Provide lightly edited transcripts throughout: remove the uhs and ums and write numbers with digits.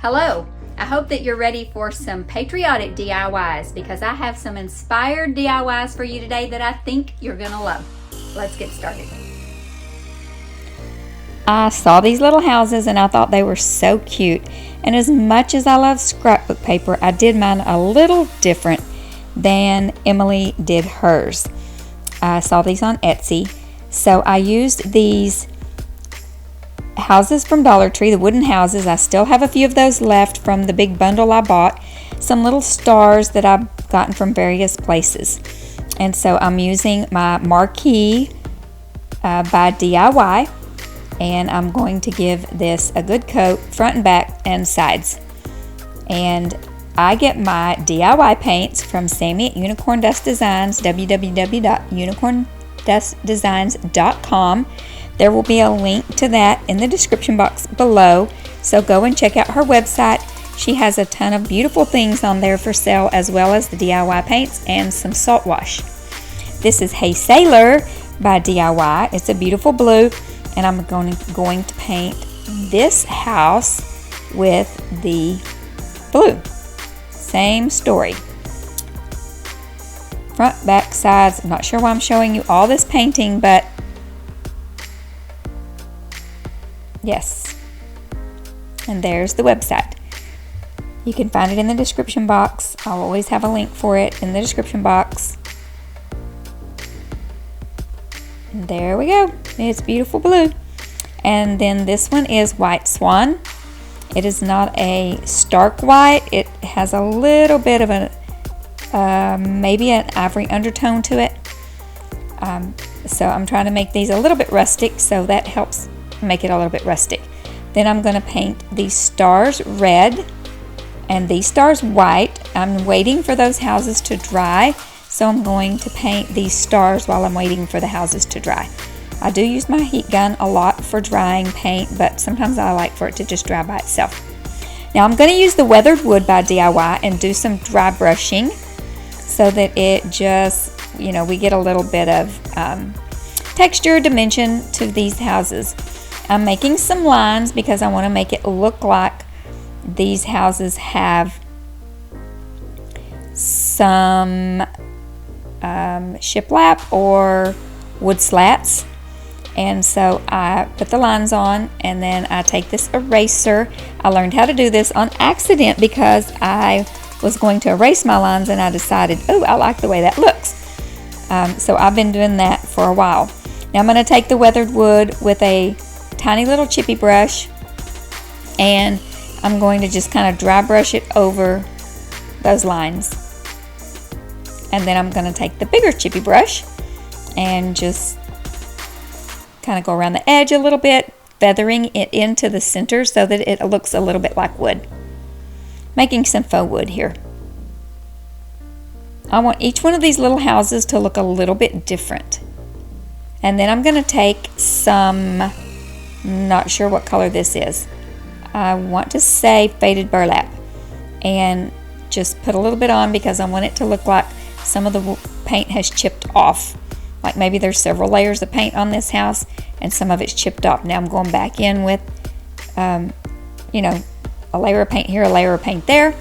Hello! I hope that you're ready for some patriotic DIYs because I have some inspired DIYs for you today that I think you're gonna love. Let's get started. I saw these little houses and I thought they were so cute, and as much as I love scrapbook paper, I did mine a little different than Emily did hers. I saw these on Etsy, so I used these houses from Dollar Tree, the wooden houses. I still have a few of those left from the big bundle I bought. Some little stars that I've gotten from various places. And so I'm using my marquee by DIY, and I'm going to give this a good coat front and back and sides. And I get my DIY paints from Sammy at Unicorn Dust Designs, www.unicorndustdesigns.com. There will be a link to that in the description box below, so go and check out her website. She has a ton of beautiful things on there for sale, as well as the DIY paints and some SALTWASH. This is Hey Sailor by DIY. It's a beautiful blue, and I'm going to paint this house with the blue. Same story. Front, back, sides. I'm not sure why I'm showing you all this painting, but yes. And there's the website. You can find it in the description box. I'll always have a link for it in the description box. And there we go. It's beautiful blue. And then this one is White Swan. It is not a stark white. It has a little bit of a maybe an ivory undertone to it. So I'm trying to make these a little bit rustic, so that helps make it a little bit rustic. Then I'm going to paint these stars red and these stars white. I'm waiting for those houses to dry, so I'm going to paint these stars while I'm waiting for the houses to dry. I do use my heat gun a lot for drying paint, but sometimes I like for it to just dry by itself. Now I'm going to use the weathered wood by DIY and do some dry brushing so that it just, we get a little bit of texture, dimension to these houses. I'm making some lines because I want to make it look like these houses have some shiplap or wood slats. And so I put the lines on, and then I take this eraser. I learned how to do this on accident because I was going to erase my lines and I decided, oh, I like the way that looks. So I've been doing that for a while. Now I'm going to take the weathered wood with a tiny little chippy brush, and I'm going to just kind of dry brush it over those lines. And then I'm going to take the bigger chippy brush and just kind of go around the edge a little bit, feathering it into the center so that it looks a little bit like wood. Making some faux wood here. I want each one of these little houses to look a little bit different. And then I'm going to take some, not sure what color this is. I want to say faded burlap, and just put a little bit on because I want it to look like some of the paint has chipped off. Like maybe there's several layers of paint on this house and some of it's chipped off. Now I'm going back in with, a layer of paint here, a layer of paint there.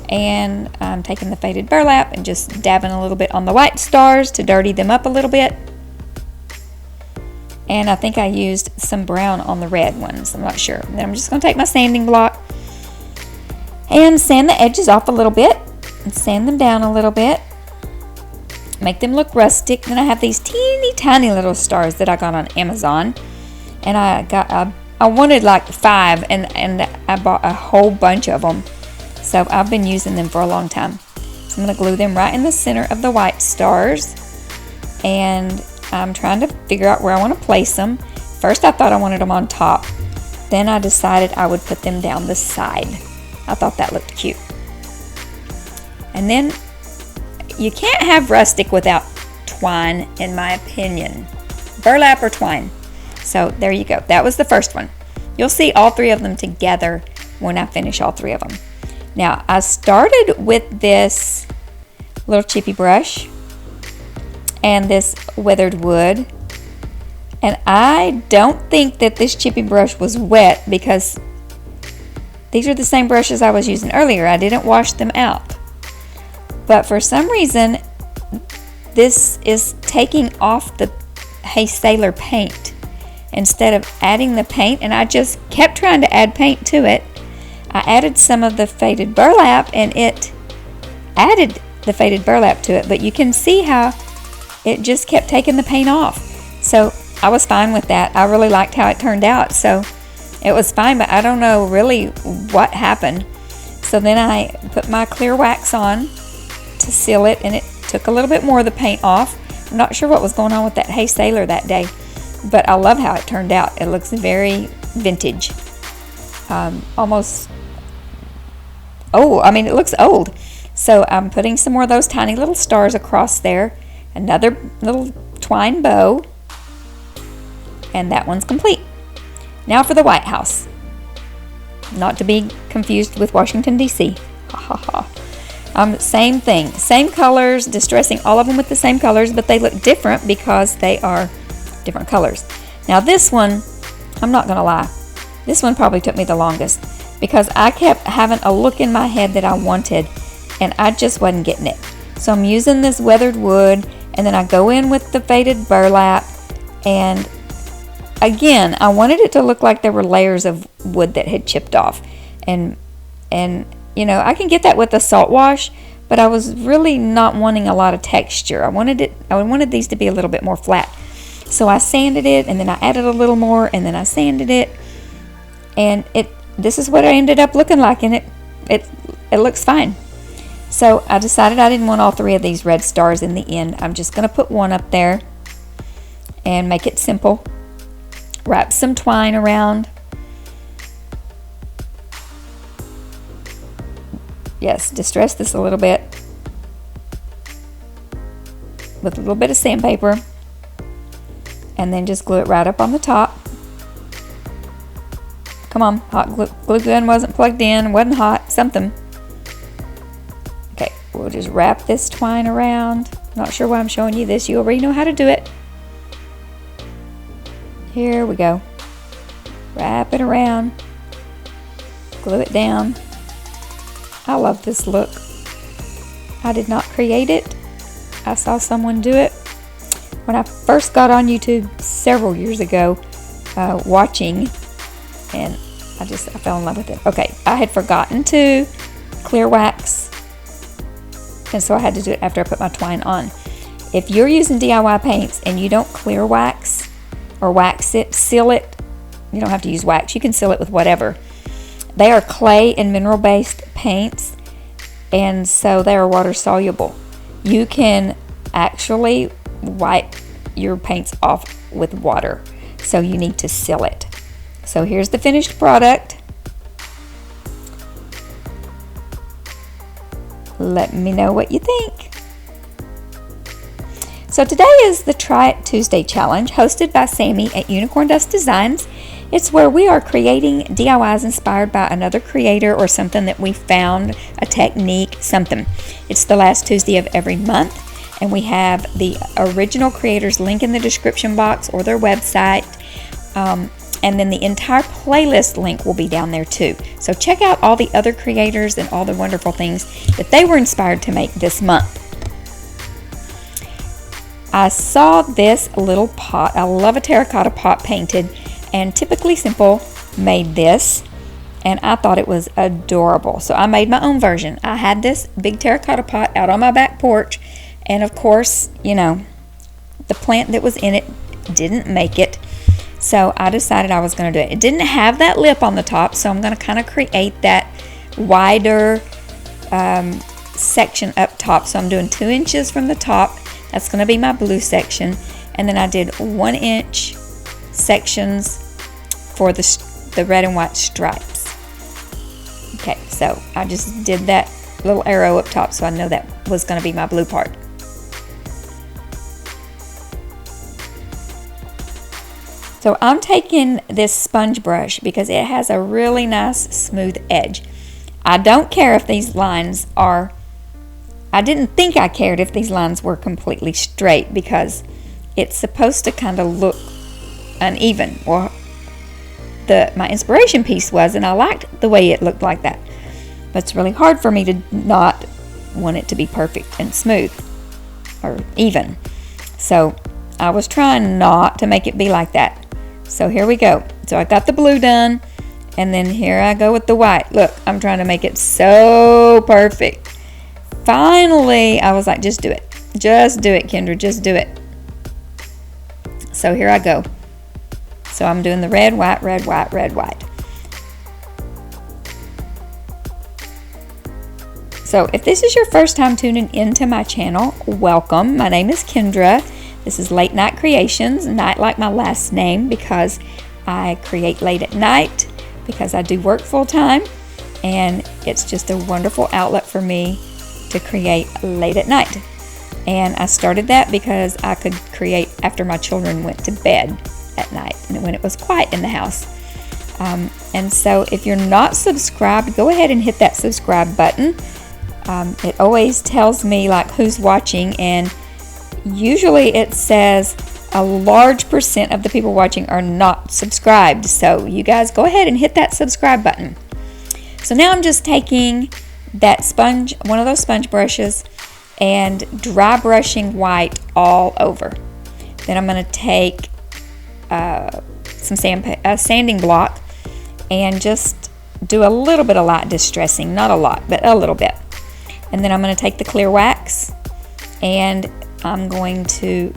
And I'm taking the faded burlap and just dabbing a little bit on the white stars to dirty them up a little bit. And I think I used some brown on the red ones. I'm not sure. Then I'm just going to take my sanding block and sand the edges off a little bit and sand them down a little bit. Make them look rustic. Then I have these teeny tiny little stars that I got on Amazon, and I wanted like 5, and I bought a whole bunch of them, so I've been using them for a long time. So I'm going to glue them right in the center of the white stars, and I'm trying to figure out where I want to place them. First I thought I wanted them on top, then I decided I would put them down the side. I thought that looked cute. And then you can't have rustic without twine, in my opinion. Burlap or twine. So there you go. That was the first one. You'll see all 3 of them together when I finish all 3 of them. Now I started with this little chippy brush and this weathered wood, and I don't think that this chippy brush was wet because these are the same brushes I was using earlier. I didn't wash them out. But for some reason, this is taking off the Hey Sailor paint instead of adding the paint, and I just kept trying to add paint to it. I added some of the faded burlap, and it added the faded burlap to it, but you can see how it just kept taking the paint off. So I was fine with that. I really liked how it turned out, so it was fine, but I don't know really what happened. So then I put my clear wax on to seal it, and it took a little bit more of the paint off. I'm not sure what was going on with that Hey Sailor that day, but I love how it turned out. It looks very vintage. Almost, I mean, it looks old. So I'm putting some more of those tiny little stars across there. Another little twine bow. And that one's complete. Now for the White House. Not to be confused with Washington, D.C. Ha ha ha. Same thing. Same colors, distressing all of them with the same colors, but they look different because they are different colors. Now this one, I'm not going to lie. This one probably took me the longest because I kept having a look in my head that I wanted, and I just wasn't getting it. So I'm using this weathered wood, and then I go in with the faded burlap, and again, I wanted it to look like there were layers of wood that had chipped off. And you know, I can get that with the salt wash, but I was really not wanting a lot of texture. I wanted these to be a little bit more flat. So I sanded it, and then I added a little more, and then I sanded it, and this is what it ended up looking like, and it looks fine. So I decided I didn't want all three of these red stars in the end. I'm just going to put one up there and make it simple. Wrap some twine around. Yes, distress this a little bit with a little bit of sandpaper, and then just glue it right up on the top. Come on, hot glue gun wasn't plugged in, wasn't hot, something. Okay, we'll just wrap this twine around. Not sure why I'm showing you this. You already know how to do it. Here we go. Wrap it around. Glue it down. I love this look. I did not create it. I saw someone do it when I first got on YouTube several years ago, watching, and I fell in love with it. Okay, I had forgotten to clear wax, and so I had to do it after I put my twine on. If you're using DIY paints and you don't clear wax or wax it, seal it, you don't have to use wax. You can seal it with whatever. They are clay and mineral-based paints, and so they are water soluble. You can actually wipe your paints off with water, so you need to seal it. So here's the finished product. Let me know what you think. So today is the Try It Tuesday challenge, hosted by Sammy at Unicorn Dust Designs. It's where we are creating DIYs inspired by another creator or something that we found, a technique, something. It's the last Tuesday of every month, and we have the original creators link in the description box or their website, and then the entire playlist link will be down there too. So check out all the other creators and all the wonderful things that they were inspired to make this month. I saw this little pot. I love a terracotta pot painted, and Typically Simple made this, and I thought it was adorable. So I made my own version. I had this big terracotta pot out on my back porch, and of course, you know, the plant that was in it didn't make it. So I decided I was going to do it. It didn't have that lip on the top, so I'm going to kind of create that wider section up top. So I'm doing 2 inches from the top. That's going to be my blue section. And then I did 1 inch sections for the red and white stripes. Okay, so I just did that little arrow up top, so I know that was going to be my blue part. So I'm taking this sponge brush because it has a really nice smooth edge. I don't care if these lines are, I didn't think I cared if these lines were completely straight because it's supposed to kind of look uneven. Or my inspiration piece was, and I liked the way it looked like that. But it's really hard for me to not want it to be perfect and smooth or even. So I was trying not to make it be like that. So here we go. So I got the blue done, and then here I go with the white. Look, I'm trying to make it so perfect. Finally, I was like, just do it. Just do it, Kendra, just do it. So here I go. So I'm doing the red, white, red, white, red, white. So if this is your first time tuning into my channel, welcome. My name is Kendra. This is Late Night Creations, night like my last name, because I create late at night, because I do work full time, and it's just a wonderful outlet for me to create late at night. And I started that because I could create after my children went to bed at night and when it was quiet in the house. And so if you're not subscribed, go ahead and hit that subscribe button. It always tells me like who's watching, and usually it says a large percent of the people watching are not subscribed. So you guys go ahead and hit that subscribe button. So now I'm just taking that sponge, one of those sponge brushes, and dry brushing white all over. Then I'm going to take some sanding block and just do a little bit of light distressing, not a lot, but a little bit. And then I'm going to take the clear wax, and I'm going to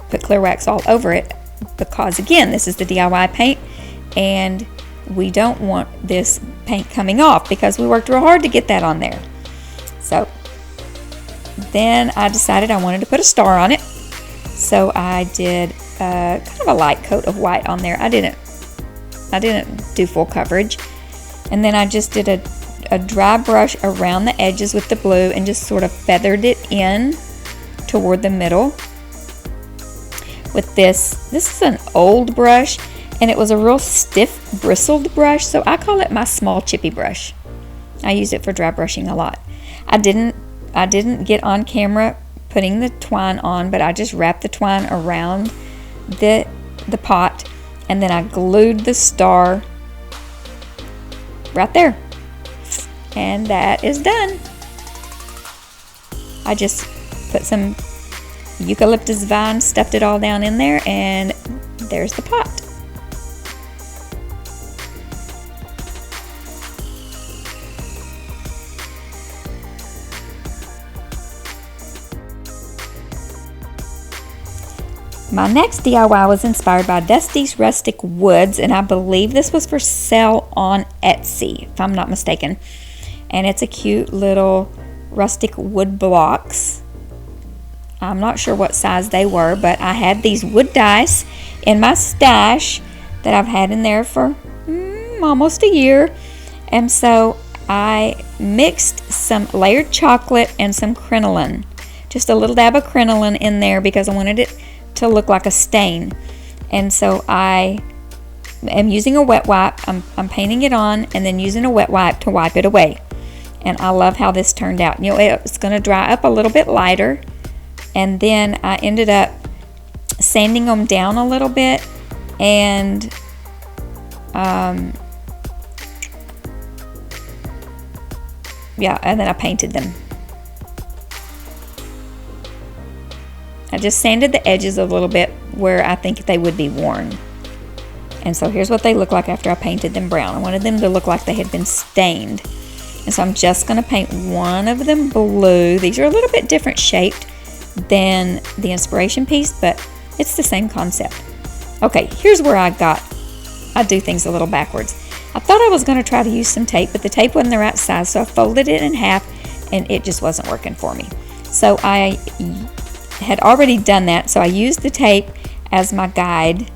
put clear wax all over it, because again, this is the DIY paint, and we don't want this paint coming off because we worked real hard to get that on there. So then I decided I wanted to put a star on it. So I did kind of a light coat of white on there. I didn't do full coverage. And then I just did a dry brush around the edges with the blue and just sort of feathered it in toward the middle with this. This is an old brush, and it was a real stiff bristled brush, so I call it my small chippy brush. I use it for dry brushing a lot. I didn't get on camera putting the twine on, but I just wrapped the twine around the pot, and then I glued the star right there. And that is done. I just put some eucalyptus vine, stuffed it all down in there, and there's the pot. My next DIY was inspired by Dusty's Rustic Woods, and I believe this was for sale on Etsy, if I'm not mistaken. And it's a cute little rustic wood blocks. I'm not sure what size they were, but I had these wood dice in my stash that I've had in there for almost a year. And so I mixed some layered chocolate and some crinoline, just a little dab of crinoline in there because I wanted it to look like a stain. And so I am using a wet wipe. I'm painting it on and then using a wet wipe to wipe it away. And I love how this turned out. You know, it's going to dry up a little bit lighter, and then I ended up sanding them down a little bit, and yeah, and then I painted them. I just sanded the edges a little bit where I think they would be worn. And so here's what they look like after I painted them brown. I wanted them to look like they had been stained. And so I'm just going to paint one of them blue. These are a little bit different shaped than the inspiration piece, but it's the same concept. Okay, here's where I do things a little backwards. I thought I was going to try to use some tape, but the tape wasn't the right size, so I folded it in half, and it just wasn't working for me. So I had already done that, so I used the tape as my guide.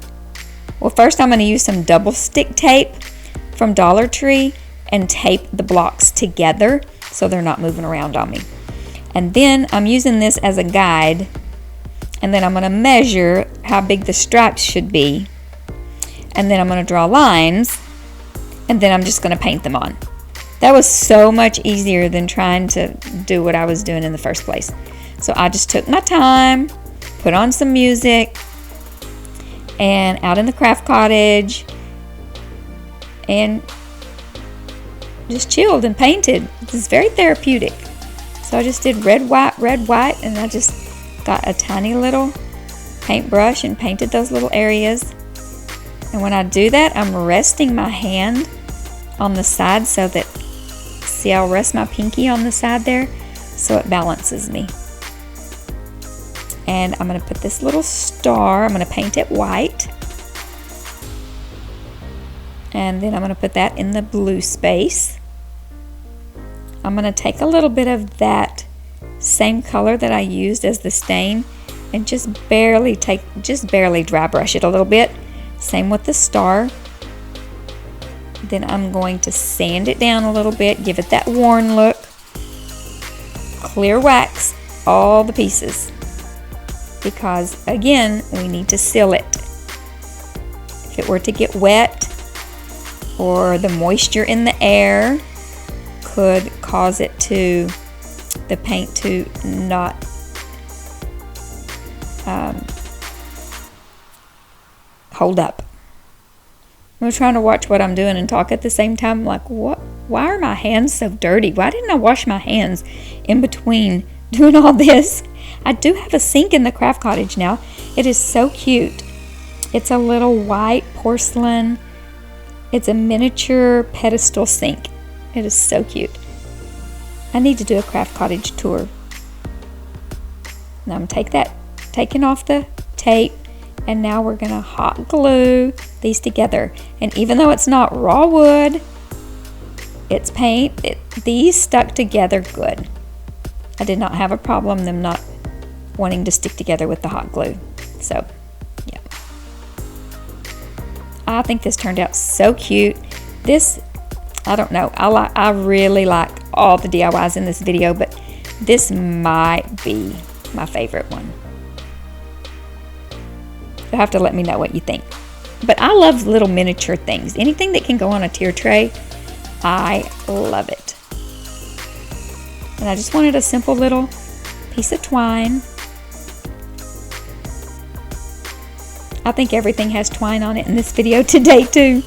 Well, first I'm going to use some double stick tape from Dollar Tree and tape the blocks together so they're not moving around on me. And then I'm using this as a guide, and then I'm going to measure how big the stripes should be, and then I'm going to draw lines, and then I'm just going to paint them on. That was so much easier than trying to do what I was doing in the first place. So I just took my time, put on some music, and out in the craft cottage, and just chilled and painted. It's very therapeutic. So I just did red, white, and I just got a tiny little paintbrush and painted those little areas. And when I do that, I'm resting my hand on the side so that, see, I'll rest my pinky on the side there so it balances me. And I'm going to put this little star, I'm going to paint it white. And then I'm going to put that in the blue space. I'm going to take a little bit of that same color that I used as the stain and just barely dry brush it a little bit. Same with the star. Then I'm going to sand it down a little bit, give it that worn look. Clear wax all the pieces because, again, we need to seal it. If it were to get wet or the moisture in the air could cause it to, the paint to not hold up. I'm trying to watch what I'm doing and talk at the same time. I'm like, what? Why are my hands so dirty? Why didn't I wash my hands in between doing all this? I do have a sink in the craft cottage now. It is so cute. It's a little white porcelain. It's a miniature pedestal sink. It is so cute. I need to do a craft cottage tour. Now I'm taking off the tape, and now we're gonna hot glue these together. And even though it's not raw wood, it's paint, these stuck together good. I did not have a problem them not wanting to stick together with the hot glue. So, yeah. I think this turned out so cute. This, I don't know, I really like all the DIYs in this video, but this might be my favorite one. You'll have to let me know what you think. But I love little miniature things. Anything that can go on a tier tray, I love it. And I just wanted a simple little piece of twine. I think everything has twine on it in this video today too.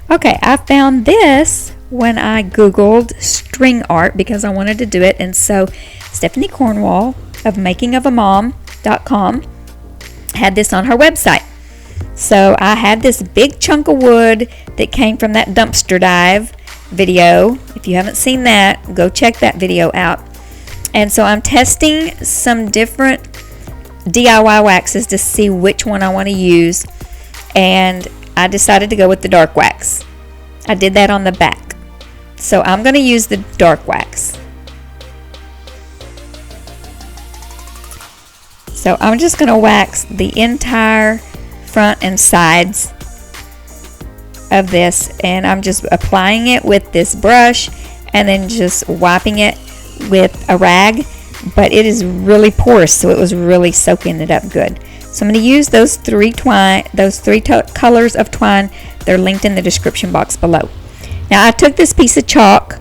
Okay, I found this when I googled string art because I wanted to do it, and so Stephanie Cornwall of makingofamom.com had this on her website. So I had this big chunk of wood that came from that dumpster dive video. If you haven't seen that, go check that video out. And so I'm testing some different DIY waxes to see which one I want to use, and I decided to go with the dark wax. I did that on the back. So I'm going to use the dark wax. So I'm just going to wax the entire front and sides of this, and I'm just applying it with this brush and then just wiping it with a rag, but it is really porous, so it was really soaking it up good. So I'm going to use those three colors of twine. They're linked in the description box below. Now I took this piece of chalk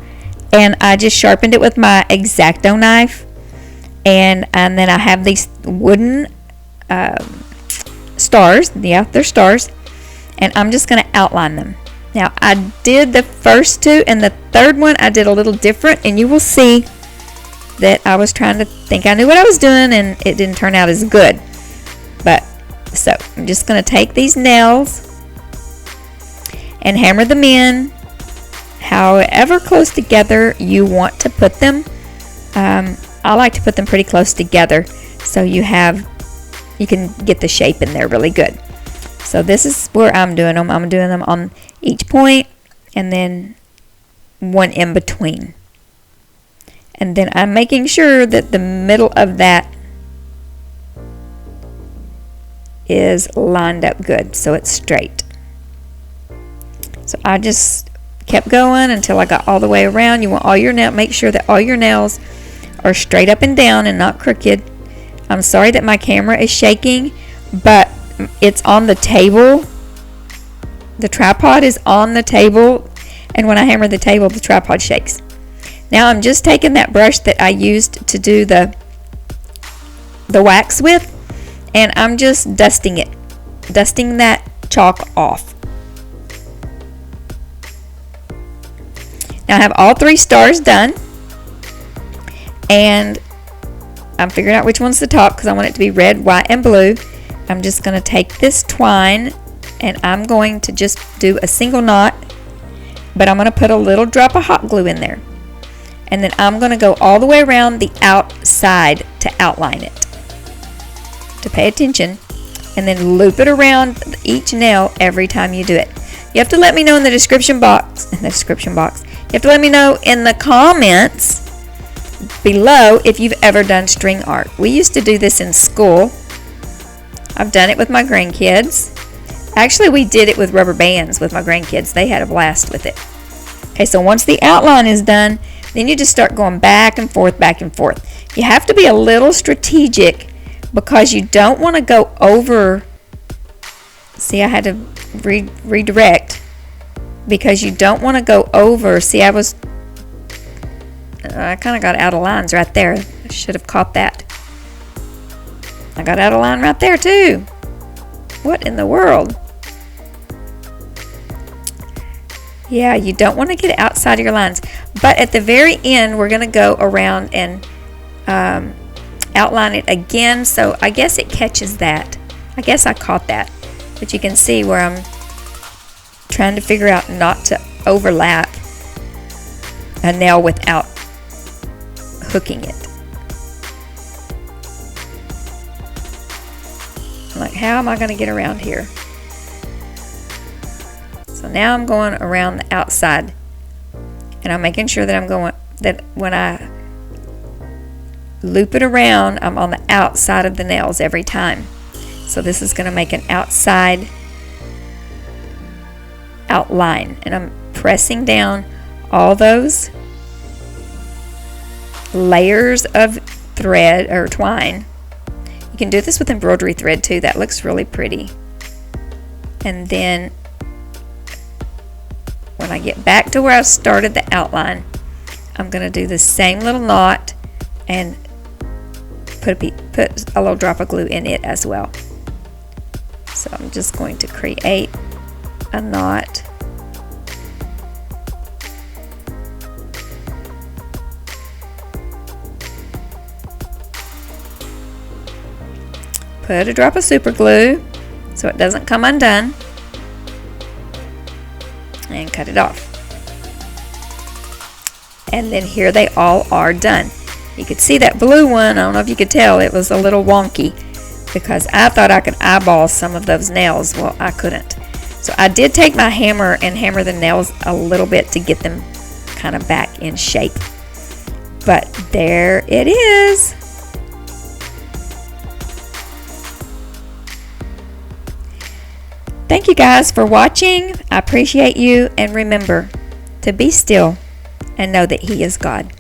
and I just sharpened it with my X-Acto knife, and then I have these wooden stars. Yeah, they're stars, and I'm just going to outline them. Now I did the first two, and the third one I did a little different, and you will see that I was trying to think I knew what I was doing, and it didn't turn out as good. But so I'm just going to take these nails and hammer them in however close together you want to put them. I like to put them pretty close together so you can get the shape in there really good. So this is where I'm doing them. I'm doing them on each point and then one in between. And then I'm making sure that the middle of that is lined up good so it's straight. So I just kept going until I got all the way around. You want all your nails, make sure that all your nails are straight up and down and not crooked. I'm sorry that my camera is shaking, but it's on the table. The tripod is on the table, And when I hammer the table, the tripod shakes. Now I'm just taking that brush that I used to do the wax with, and I'm just dusting it, dusting that chalk off. Now I have all 3 stars done, and I'm figuring out which one's the top because I want it to be red, white, and blue. I'm just going to take this twine and I'm going to just do a single knot, but I'm going to put a little drop of hot glue in there. And then I'm going to go all the way around the outside to outline it, to pay attention, and then loop it around each nail every time you do it. You have to let me know in the description box. You have to let me know in the comments below if you've ever done string art. We used to do this in school. I've done it with my grandkids. Actually, we did it with rubber bands with my grandkids. They had a blast with it. Okay, so once the outline is done, then you just start going back and forth, back and forth. You have to be a little strategic because you don't want to go over. See, I had to redirect because you don't want to go over. See, I kind of got out of lines right there. I should have caught that. I got out of line right there too. What in the world? Yeah, you don't want to get outside of your lines. But at the very end, we're going to go around and outline it again. So I guess it catches that. I guess I caught that. But you can see where I'm trying to figure out not to overlap a nail without hooking it. I'm like, how am I going to get around here? So now I'm going around the outside, and I'm making sure that when I loop it around, I'm on the outside of the nails every time. So this is going to make an outside outline, and I'm pressing down all those layers of thread or twine. You can do this with embroidery thread too. That looks really pretty. And then when I get back to where I started the outline, I'm going to do the same little knot and put a little drop of glue in it as well. So I'm just going to create a knot. Put a drop of super glue so it doesn't come undone, and cut it off. And then here they all are done. You could see that blue one, I don't know if you could tell, it was a little wonky because I thought I could eyeball some of those nails. Well, I couldn't. So I did take my hammer and hammer the nails a little bit to get them kind of back in shape. But there it is. Thank you guys for watching. I appreciate you, and remember to be still and know that He is God.